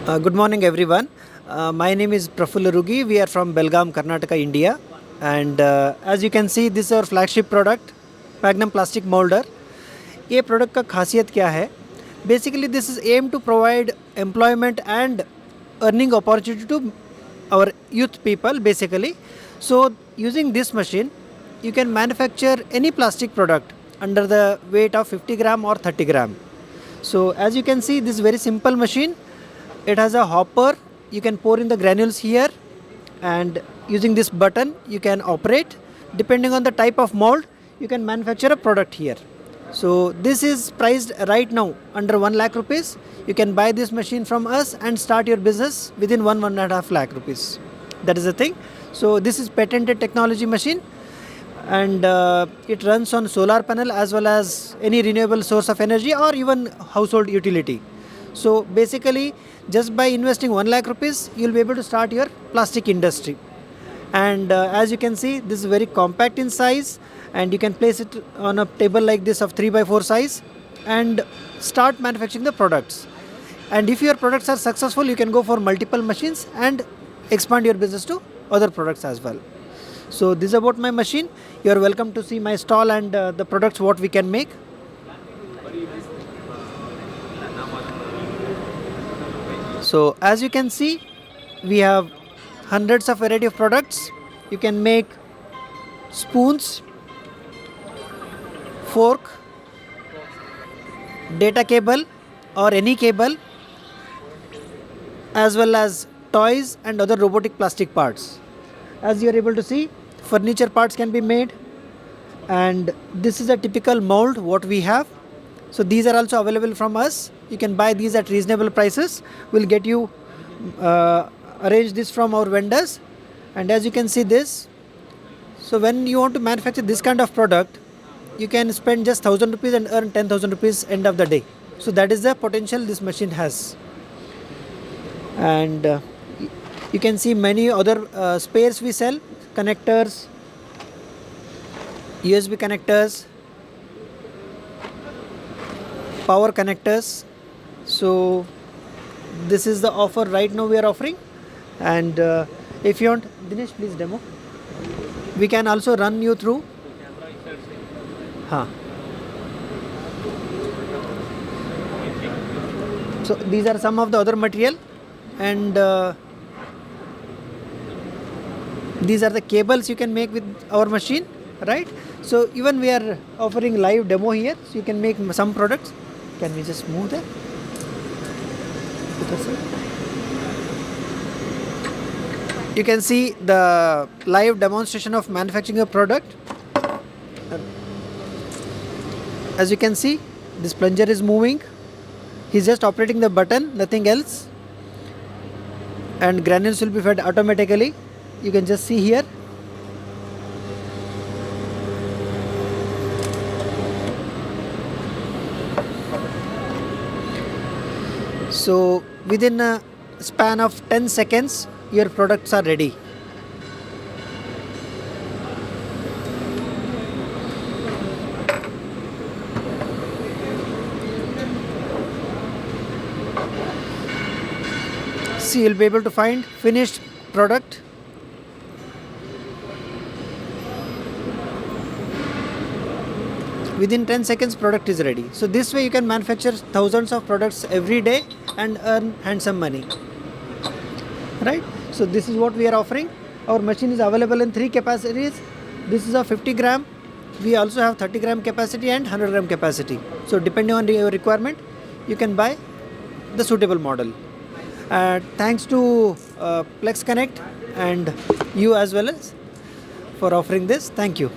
Good morning, everyone. My name is Prafulla Rugi. We are from Belgaum, Karnataka, India. And as you can see, this is our flagship product, Magnum Plastic Moulder. ये product का खासियत क्या है? Basically, this is aimed to provide employment and earning opportunity to our youth people, basically. So, using this machine, you can manufacture any plastic product under the weight of 50 gram or 30 gram. So, as you can see, this is very simple machine. It has a hopper. You can pour in the granules here, and using this button you can operate. Depending on the type of mold, you can manufacture a product here. So this is priced right now under 1 lakh rupees. You can buy this machine from us and start your business within 1.5 lakh rupees. That is the thing. So this is patented technology machine, and it runs on solar panel as well as any renewable source of energy or even household utility. So basically, just by investing 1 lakh rupees, you'll be able to start your plastic industry. And as you can see, this is very compact in size, and you can place it on a table like this of 3x4 size and start manufacturing the products. And if your products are successful, you can go for multiple machines and expand your business to other products as well. So this is about my machine. You are welcome to see my stall and the products what we can make. So as you can see, we have hundreds of variety of products. You can make spoons, fork, data cable or any cable, as well as toys and other robotic plastic parts. As you are able to see, furniture parts can be made, and this is a typical mold what we have. So these are also available from us. You can buy these at reasonable prices. We'll get you arrange this from our vendors. And as you can see this, so when you want to manufacture this kind of product, you can spend just 1,000 rupees and earn 10,000 rupees end of the day. So that is the potential this machine has. And you can see many other spares we sell, connectors, USB connectors, power connectors. So this is the offer right now we are offering. And if you want, Dinesh, please demo. We can also run you through. So these are some of the other material, and these are the cables you can make with our machine, right? So even we are offering live demo here, so you can make some products. Can we just move there? You can see the live demonstration of manufacturing a product. As you can see, this plunger is moving. He's just operating the button, nothing else. And granules will be fed automatically. You can just see here. So within a span of 10 seconds, your products are ready. See, you'll be able to find finished product. Within 10 seconds, product is ready. So this way you can manufacture thousands of products every day and earn handsome money. Right? So this is what we are offering. Our machine is available in 3 capacities. This is a 50 gram. We also have 30 gram capacity and 100 gram capacity. So depending on your requirement, you can buy the suitable model. Thanks to Plex-Connect and you as well as for offering this. Thank you.